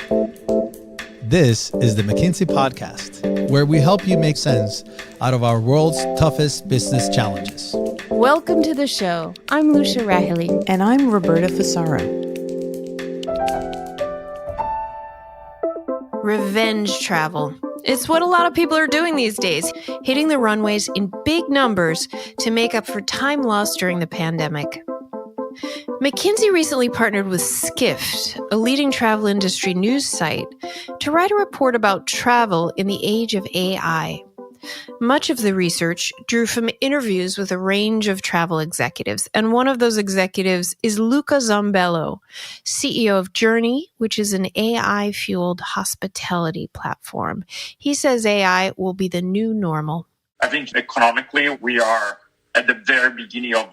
This is the McKinsey podcast, where we help you make sense out of our world's toughest business challenges. Welcome to the show. I'm Lucia Rahilly. And I'm Roberta Fasaro. Revenge travel. It's what a lot of people are doing these days, hitting the runways in big numbers to make up for time lost during the pandemic. McKinsey recently partnered with Skift, a leading travel industry news site, to write a report about travel in the age of AI. Much of the research drew from interviews with a range of travel executives, and one of those executives is Luca Zambello, CEO of Journey, which is an AI-fueled hospitality platform. He says AI will be the new normal. I think economically, we are at the very beginning of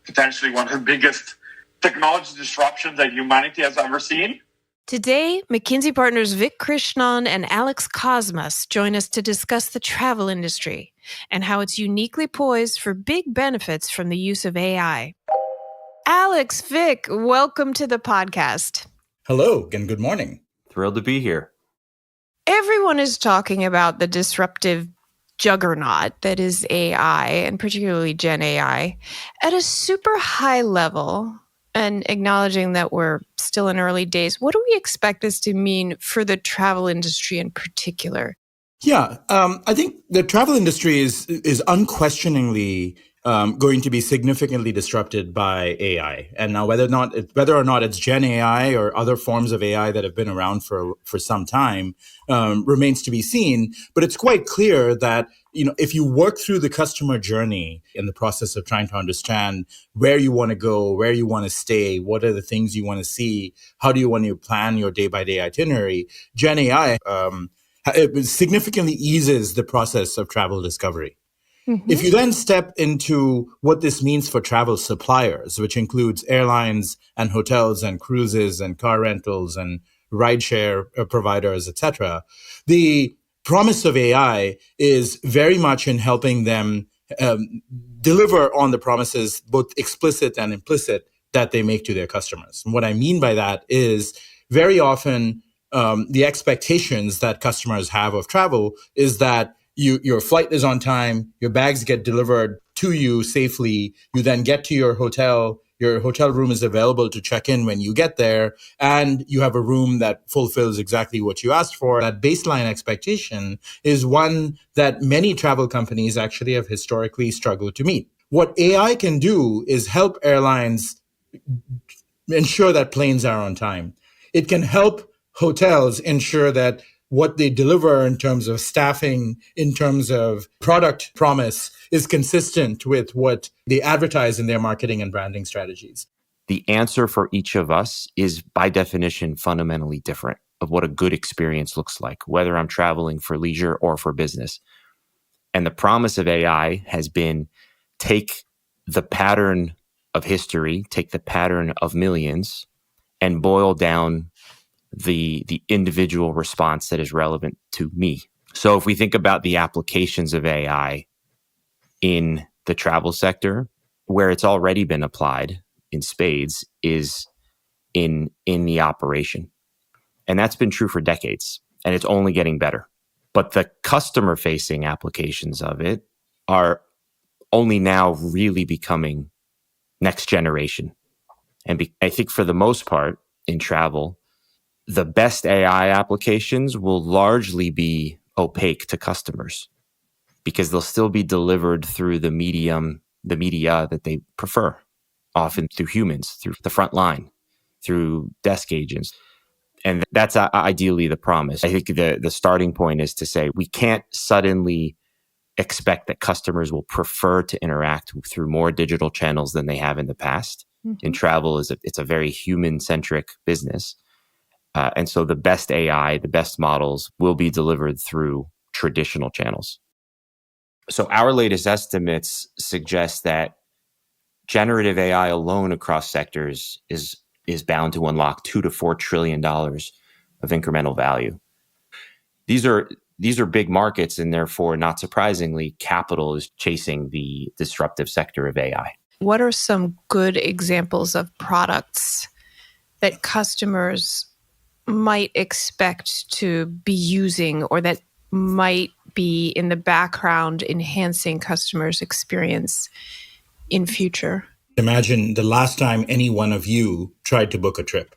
potentially one of the biggest technology disruptions that humanity has ever seen. Today, McKinsey partners Vic Krishnan and Alex Cosmas join us to discuss the travel industry and how it's uniquely poised for big benefits from the use of AI. Alex, Vic, welcome to the podcast. Hello, and good morning. Thrilled to be here. Everyone is talking about the disruptive juggernaut that is AI, and particularly Gen AI, at a super high level. And acknowledging that we're still in early days, what do we expect this to mean for the travel industry in particular? Yeah, I think the travel industry is unquestioningly going to be significantly disrupted by AI. And now whether or not it's Gen AI or other forms of AI that have been around for some time remains to be seen. But it's quite clear that if you work through the customer journey in the process of trying to understand where you want to go, where you want to stay, what are the things you want to see, how do you want to plan your day-by-day itinerary, Gen AI it significantly eases the process of travel discovery. Mm-hmm. If you then step into what this means for travel suppliers, which includes airlines and hotels and cruises and car rentals and rideshare providers, etc., the promise of AI is very much in helping them deliver on the promises, both explicit and implicit, that they make to their customers. And what I mean by that is very often the expectations that customers have of travel is that your flight is on time, your bags get delivered to you safely, you then get to your hotel room is available to check in when you get there, and you have a room that fulfills exactly what you asked for. That baseline expectation is one that many travel companies actually have historically struggled to meet. What AI can do is help airlines ensure that planes are on time. It can help hotels ensure that what they deliver in terms of staffing, in terms of product promise, is consistent with what they advertise in their marketing and branding strategies. The answer for each of us is by definition fundamentally different of what a good experience looks like, whether I'm traveling for leisure or for business. And the promise of AI has been take the pattern of history, take the pattern of millions, and boil down the individual response that is relevant to me. So if we think about the applications of AI in the travel sector, where it's already been applied in spades is in the operation. And that's been true for decades, and it's only getting better. But the customer-facing applications of it are only now really becoming next generation. And I think for the most part in travel, the best AI applications will largely be opaque to customers because they'll still be delivered through the media that they prefer, often through humans, through the front line, through desk agents. And that's ideally the promise. I think the starting point is to say we can't suddenly expect that customers will prefer to interact through more digital channels than they have in the past. Mm-hmm. In travel, it's a very human-centric business. And so the best AI, the best models will be delivered through traditional channels. So our latest estimates suggest that generative AI alone across sectors is bound to unlock $2 to $4 trillion of incremental value. These are big markets, and therefore, not surprisingly, capital is chasing the disruptive sector of AI. What are some good examples of products that customers might expect to be using or that might be in the background enhancing customers' experience in future? Imagine the last time any one of you tried to book a trip.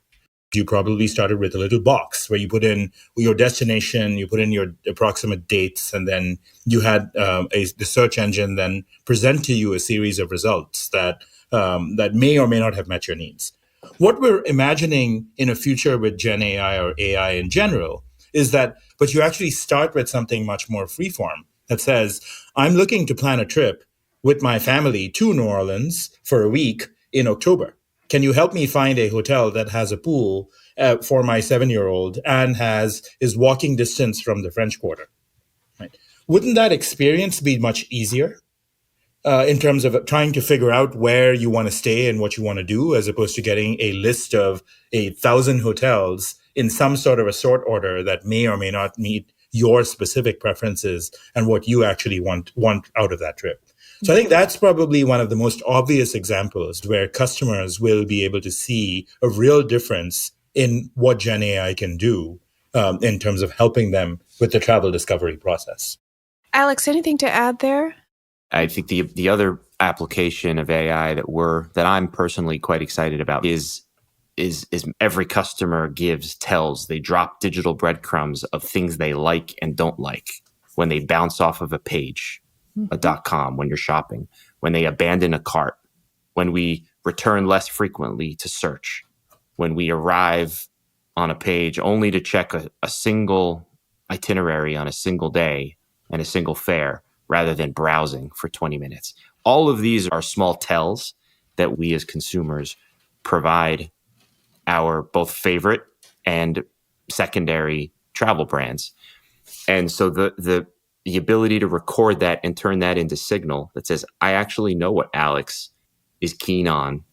You probably started with a little box where you put in your destination, you put in your approximate dates, and then you had the search engine then present to you a series of results that may or may not have met your needs. What we're imagining in a future with Gen AI or AI in general is that, but you actually start with something much more freeform that says, I'm looking to plan a trip with my family to New Orleans for a week in October. Can you help me find a hotel that has a pool for my 7-year-old and is walking distance from the French Quarter? Right? Wouldn't that experience be much easier in terms of trying to figure out where you want to stay and what you want to do, as opposed to getting a list of 1,000 hotels in some sort of a sort order that may or may not meet your specific preferences and what you actually want out of that trip? So I think that's probably one of the most obvious examples where customers will be able to see a real difference in what Gen AI can do in terms of helping them with the travel discovery process. Alex, anything to add there? I think the other application of AI that I'm personally quite excited about is every customer they drop digital breadcrumbs of things they like and don't like when they bounce off of a page. A .com when you're shopping, when they abandon a cart, when we return less frequently to search, when we arrive on a page only to check a single itinerary on a single day and a single fare rather than browsing for 20 minutes. All of these are small tells that we as consumers provide our both favorite and secondary travel brands. And so the ability to record that and turn that into signal that says, I actually know what Alex is keen on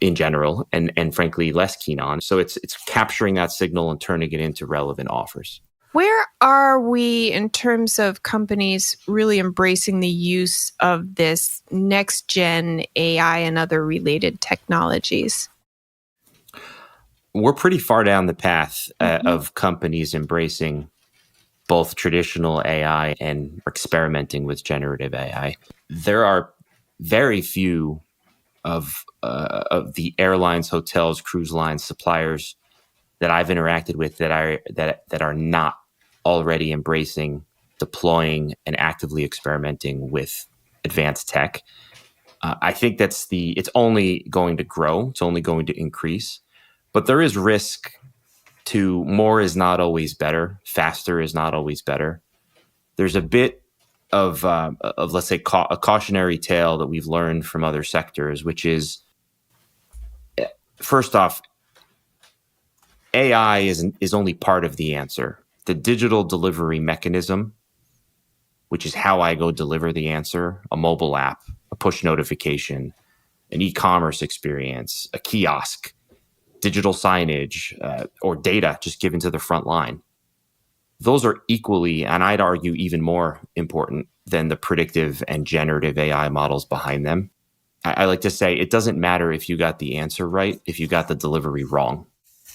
in general and frankly less keen on. So it's capturing that signal and turning it into relevant offers. Where are we in terms of companies really embracing the use of this next gen AI and other related technologies? We're pretty far down the path of companies embracing both traditional AI and experimenting with generative AI. There are very few of the airlines, hotels, cruise lines, suppliers that I've interacted with that are not already embracing, deploying, and actively experimenting with advanced tech. I think it's only going to grow. It's only going to increase, but there is risk to more is not always better. Faster is not always better. There's a bit of let's say a cautionary tale that we've learned from other sectors, which is, first off, AI is only part of the answer. The digital delivery mechanism, which is how I go deliver the answer, a mobile app, a push notification, an e-commerce experience, a kiosk, digital signage, or data just given to the front line. Those are equally, and I'd argue even more important than the predictive and generative AI models behind them. I like to say it doesn't matter if you got the answer right, if you got the delivery wrong.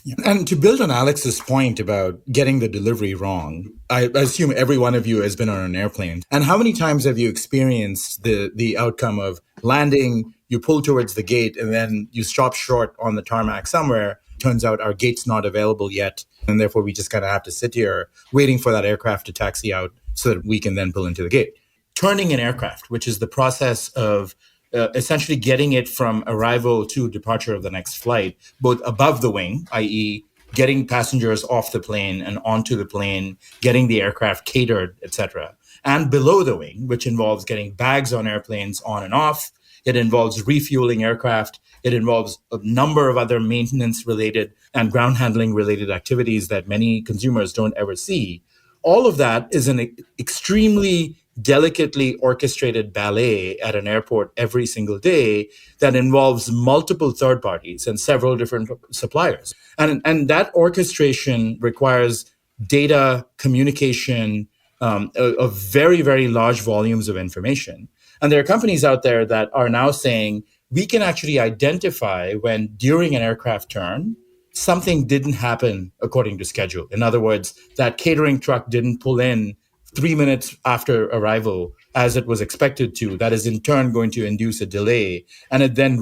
Yeah. And to build on Alex's point about getting the delivery wrong, I assume every one of you has been on an airplane. And how many times have you experienced the outcome of landing, you pull towards the gate, and then you stop short on the tarmac somewhere? Turns out our gate's not available yet. And therefore, we just kind of have to sit here waiting for that aircraft to taxi out so that we can then pull into the gate. Turning an aircraft, which is the process of essentially getting it from arrival to departure of the next flight, both above the wing, i.e. getting passengers off the plane and onto the plane, getting the aircraft catered, etc., and below the wing, which involves getting bags on airplanes on and off. It involves refueling aircraft. It involves a number of other maintenance-related and ground handling-related activities that many consumers don't ever see. All of that is an extremely delicately orchestrated ballet at an airport every single day that involves multiple third parties and several different suppliers. And that orchestration requires data, communication, of very, very large volumes of information. And there are companies out there that are now saying, we can actually identify when during an aircraft turn, something didn't happen according to schedule. In other words, that catering truck didn't pull in 3 minutes after arrival as it was expected to. That is in turn going to induce a delay. And it then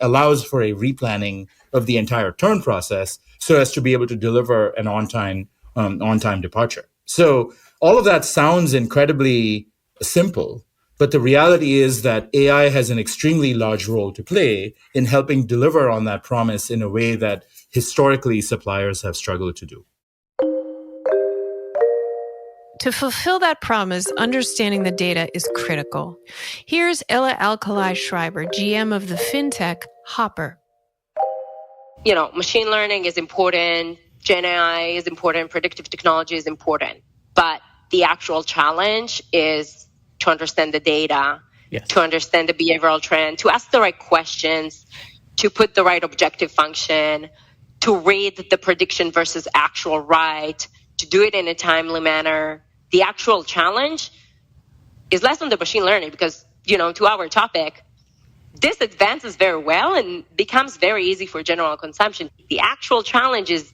allows for a replanning of the entire turn process so as to be able to deliver an on-time departure. So all of that sounds incredibly simple, but the reality is that AI has an extremely large role to play in helping deliver on that promise in a way that historically suppliers have struggled to do. To fulfill that promise, understanding the data is critical. Here's Ella Alcalay-Schreiber, GM of the fintech Hopper. Machine learning is important, Gen AI is important, predictive technology is important. But the actual challenge is to understand the data, to understand the behavioral trend, to ask the right questions, to put the right objective function, to read the prediction versus actual right, to do it in a timely manner. The actual challenge is less on the machine learning because, to our topic, this advances very well and becomes very easy for general consumption. The actual challenge is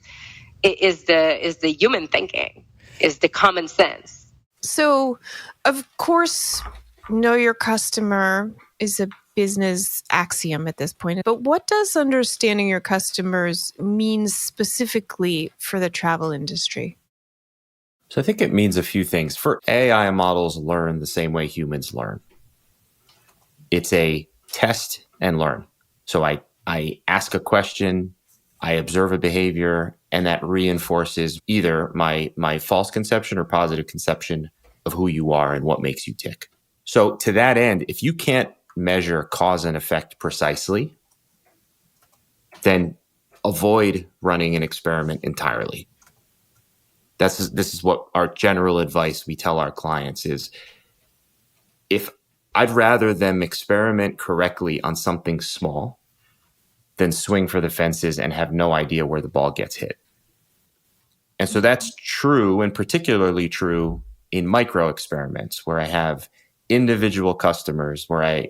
the human thinking, is the common sense. So, of course, know your customer is a business axiom at this point. But what does understanding your customers mean specifically for the travel industry? So I think it means a few things. For AI models learn the same way humans learn. It's a test and learn. So I ask a question, I observe a behavior, and that reinforces either my false conception or positive conception of who you are and what makes you tick. So to that end, if you can't measure cause and effect precisely, then avoid running an experiment entirely. This is what our general advice we tell our clients is, if I'd rather them experiment correctly on something small than swing for the fences and have no idea where the ball gets hit. And so that's true, and particularly true in micro experiments where I have individual customers, where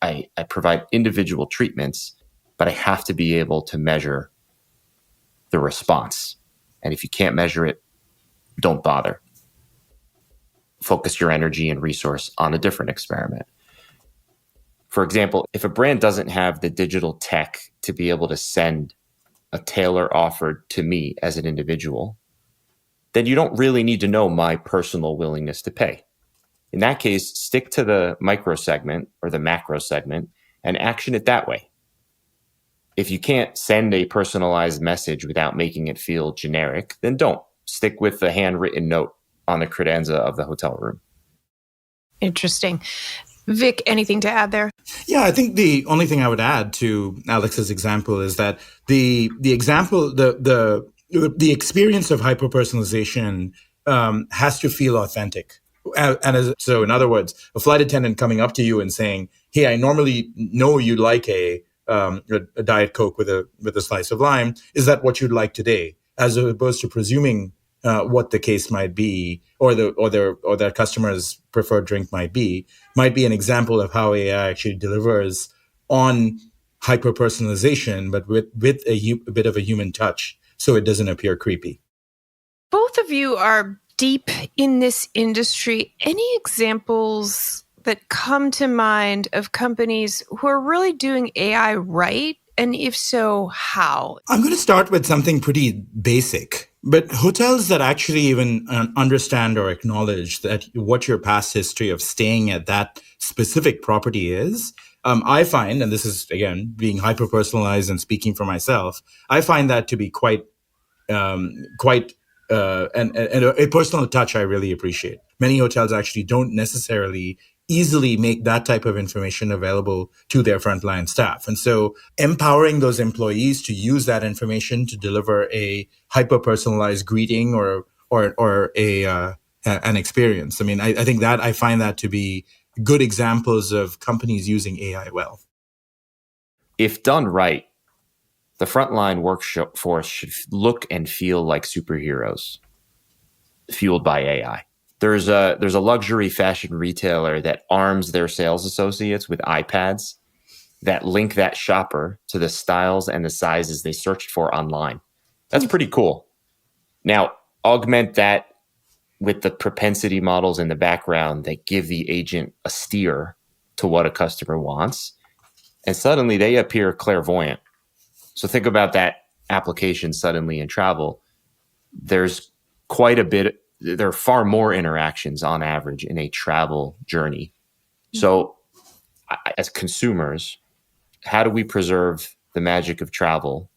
I provide individual treatments, but I have to be able to measure the response. And if you can't measure it, don't bother. Focus your energy and resource on a different experiment. For example, if a brand doesn't have the digital tech to be able to send a tailor offer to me as an individual, then you don't really need to know my personal willingness to pay. In that case, stick to the micro segment or the macro segment and action it that way. If you can't send a personalized message without making it feel generic, then don't. Stick with the handwritten note on the credenza of the hotel room. Interesting. Vic, anything to add there? Yeah, I think the only thing I would add to Alex's example is that the example, the experience of hyper-personalization has to feel authentic. So in other words, a flight attendant coming up to you and saying, "Hey, I normally know you like a Diet Coke with a slice of lime. Is that what you'd like today?" As opposed to presuming what the case might be, or their customer's preferred drink might be an example of how AI actually delivers on hyper-personalization, but with a bit of a human touch, so it doesn't appear creepy. Both of you are deep in this industry. Any examples that come to mind of companies who are really doing AI right? And if so, how? I'm going to start with something pretty basic, but hotels that actually even understand or acknowledge that what your past history of staying at that specific property is, I find, and this is, again, being hyper-personalized and speaking for myself, I find that to be quite and a personal touch I really appreciate. Many hotels actually don't necessarily easily make that type of information available to their frontline staff. And so empowering those employees to use that information to deliver a hyper-personalized greeting or an experience. I mean, I think that I find that to be good examples of companies using AI well. If done right, the frontline workforce should look and feel like superheroes, fueled by AI. There's a luxury fashion retailer that arms their sales associates with iPads that link that shopper to the styles and the sizes they searched for online. That's pretty cool. Now, augment that with the propensity models in the background that give the agent a steer to what a customer wants, and suddenly they appear clairvoyant. So think about that application suddenly in travel. There's quite a bit, there are far more interactions on average in a travel journey. So as consumers, how do we preserve the magic of travel,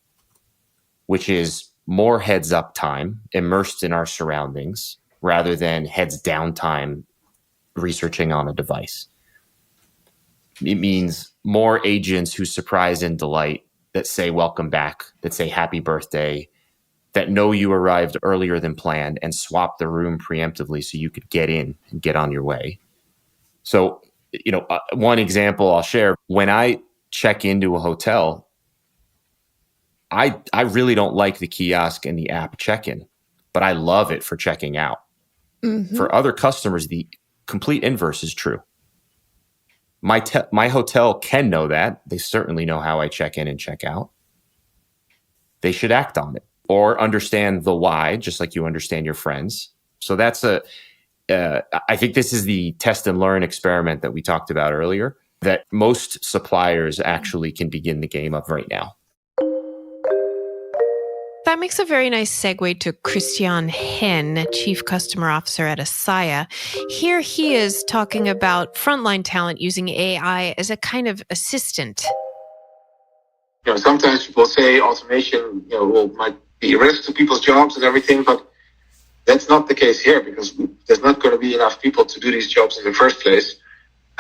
which is more heads up time, immersed in our surroundings, rather than heads down time researching on a device? It means more agents who surprise and delight, that say welcome back, that say happy birthday, that know you arrived earlier than planned and swap the room preemptively so you could get in and get on your way. So, one example I'll share, when I check into a hotel, I really don't like the kiosk and the app check-in, but I love it for checking out. Mm-hmm. For other customers, the complete inverse is true. My hotel can know that. They certainly know how I check in and check out. They should act on it or understand the why, just like you understand your friends. So that's I think this is the test and learn experiment that we talked about earlier, that most suppliers actually can begin the game of right now. That makes a very nice segue to Krishnan Hen, Chief Customer Officer at Asaya. Here he is talking about frontline talent using AI as a kind of assistant. Sometimes people say automation, might be a risk to people's jobs and everything, but that's not the case here because there's not going to be enough people to do these jobs in the first place.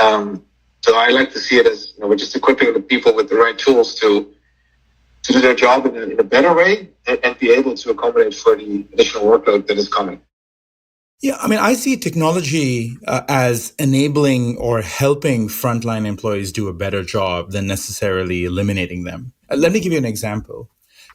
So I like to see it as, we're just equipping the people with the right tools to do their job in a better way and be able to accommodate for the additional workload that is coming. Yeah, I see technology as enabling or helping frontline employees do a better job than necessarily eliminating them. Let me give you an example.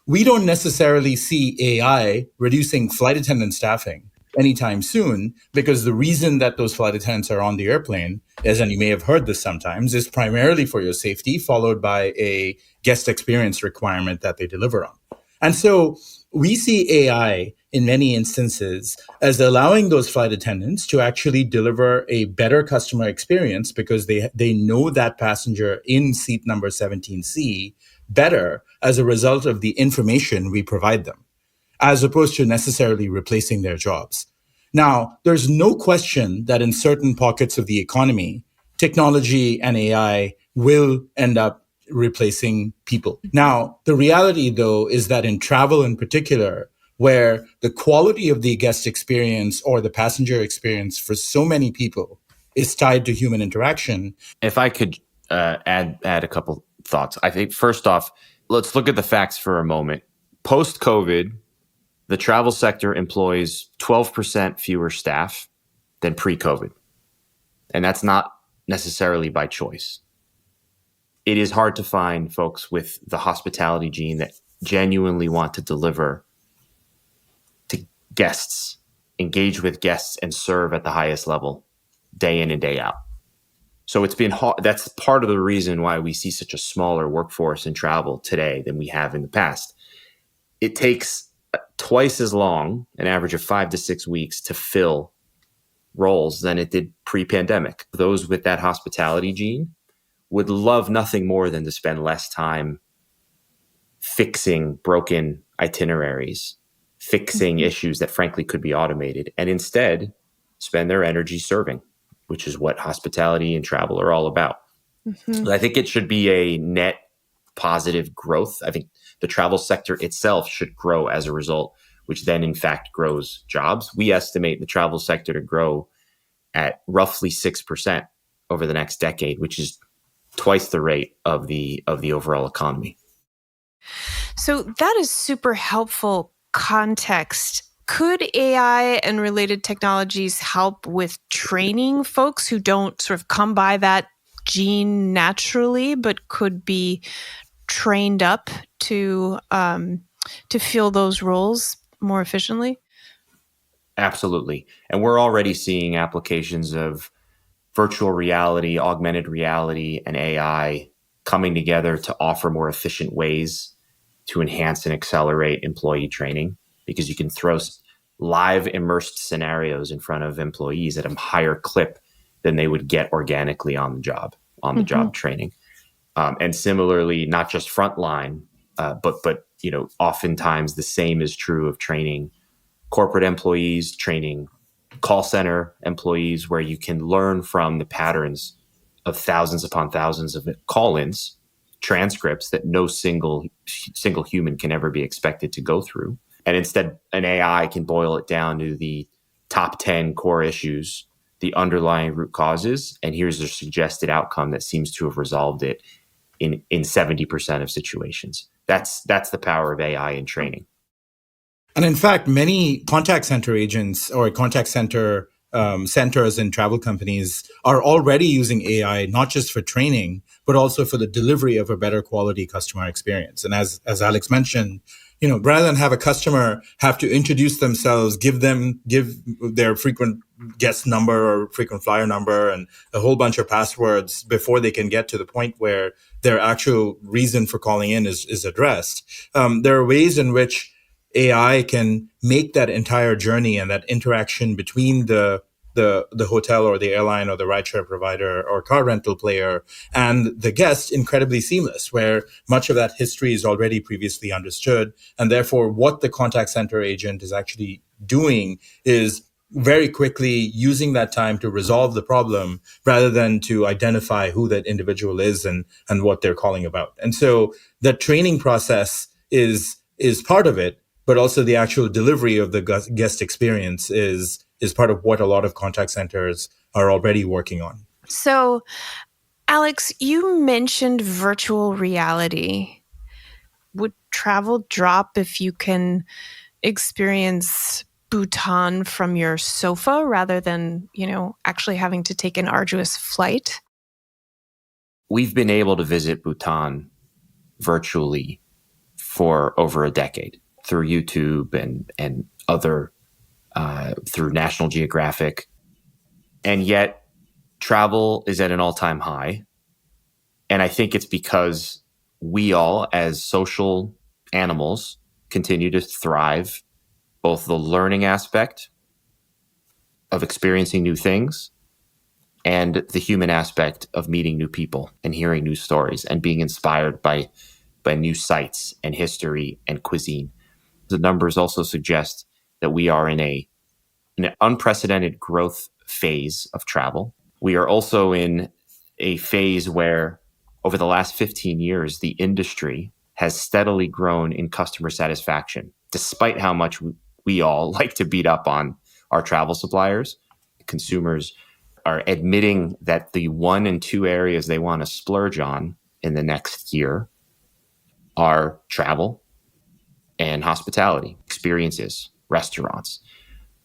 We don't necessarily see AI reducing flight attendant staffing anytime soon, because the reason that those flight attendants are on the airplane is, and you may have heard this sometimes, is primarily for your safety, followed by a guest experience requirement that they deliver on. And so we see AI in many instances as allowing those flight attendants to actually deliver a better customer experience because they know that passenger in seat number 17C better as a result of the information we provide them, as opposed to necessarily replacing their jobs. Now, there's no question that in certain pockets of the economy, technology and AI will end up replacing people. Now, the reality, though, is that in travel in particular, where the quality of the guest experience or the passenger experience for so many people is tied to human interaction. If I could add a couple thoughts. I think first off, let's look at the facts for a moment. Post-COVID, the travel sector employs 12% fewer staff than pre-COVID. And that's not necessarily by choice. It is hard to find folks with the hospitality gene that genuinely want to deliver to guests, engage with guests, and serve at the highest level day in and day out. So it's been hard. That's part of the reason why we see such a smaller workforce in travel today than we have in the past. It takes twice as long, an average of 5 to 6 weeks, to fill roles than it did pre-pandemic. Those with that hospitality gene would love nothing more than to spend less time fixing broken itineraries, fixing issues that frankly could be automated, and instead spend their energy serving, which is what hospitality and travel are all about. Mm-hmm. I think it should be a net positive growth. I think the travel sector itself should grow as a result, which then in fact grows jobs. We estimate the travel sector to grow at roughly 6% over the next decade, which is twice the rate of the overall economy. So that is super helpful context. Could AI and related technologies help with training folks who don't sort of come by that gene naturally, but could be trained up to fill those roles more efficiently? Absolutely. And we're already seeing applications of virtual reality, augmented reality, and AI coming together to offer more efficient ways to enhance and accelerate employee training, because you can throw live immersed scenarios in front of employees at a higher clip than they would get organically on the job training. And similarly, not just frontline, but oftentimes the same is true of training corporate employees, training call center employees, where you can learn from the patterns of thousands upon thousands of call-ins, transcripts that no single human can ever be expected to go through. And instead, an AI can boil it down to the top 10 core issues, the underlying root causes, and here's a suggested outcome that seems to have resolved it in 70% of situations. That's the power of AI in training. And in fact, many contact center agents or contact center centers in travel companies are already using AI, not just for training, but also for the delivery of a better quality customer experience. And as Alex mentioned, rather than have a customer have to introduce themselves, give their frequent guest number or frequent flyer number and a whole bunch of passwords before they can get to the point where their actual reason for calling in is addressed. There are ways in which AI can make that entire journey and that interaction between the hotel or the airline or the rideshare provider or car rental player and the guest incredibly seamless, where much of that history is already previously understood. And therefore, what the contact center agent is actually doing is very quickly using that time to resolve the problem rather than to identify who that individual is and what they're calling about. And so the training process is part of it, but also the actual delivery of the guest experience is part of what a lot of contact centers are already working on. So, Alex, you mentioned virtual reality. Would travel drop if you can experience Bhutan from your sofa rather than, actually having to take an arduous flight? We've been able to visit Bhutan virtually for over a decade through YouTube and other through National Geographic. And yet travel is at an all-time high. And I think it's because we all, as social animals, continue to thrive, both the learning aspect of experiencing new things and the human aspect of meeting new people and hearing new stories and being inspired by new sights and history and cuisine. The numbers also suggest that we are in an unprecedented growth phase of travel. We are also in a phase where over the last 15 years, the industry has steadily grown in customer satisfaction, despite how much we all like to beat up on our travel suppliers. Consumers are admitting that the 1 and 2 areas they want to splurge on in the next year are travel and hospitality, experiences, restaurants.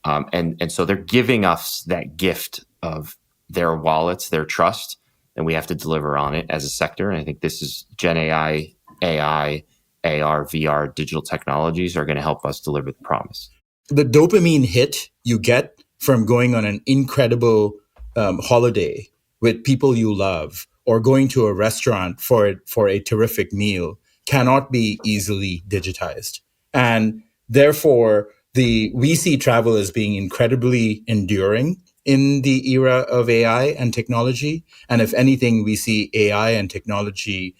And so they're giving us that gift of their wallets, their trust, and we have to deliver on it as a sector. And I think this is Gen AI, AR, VR, digital technologies are going to help us deliver the promise. The dopamine hit you get from going on an incredible holiday with people you love or going to a restaurant for a terrific meal cannot be easily digitized. And therefore, we see travel as being incredibly enduring in the era of AI and technology. And if anything, we see AI and technology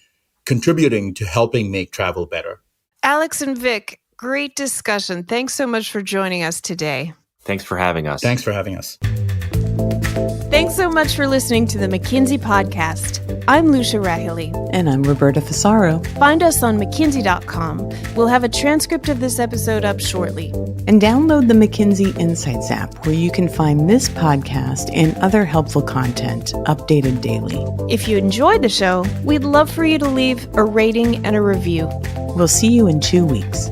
contributing to helping make travel better. Alex and Vic, great discussion. Thanks so much for joining us today. Thanks for having us. Thanks for having us. Thanks so much for listening to the McKinsey podcast. I'm Lucia Rahilly. And I'm Roberta Fasaro. Find us on McKinsey.com. We'll have a transcript of this episode up shortly. And download the McKinsey Insights app, where you can find this podcast and other helpful content updated daily. If you enjoyed the show, we'd love for you to leave a rating and a review. We'll see you in 2 weeks.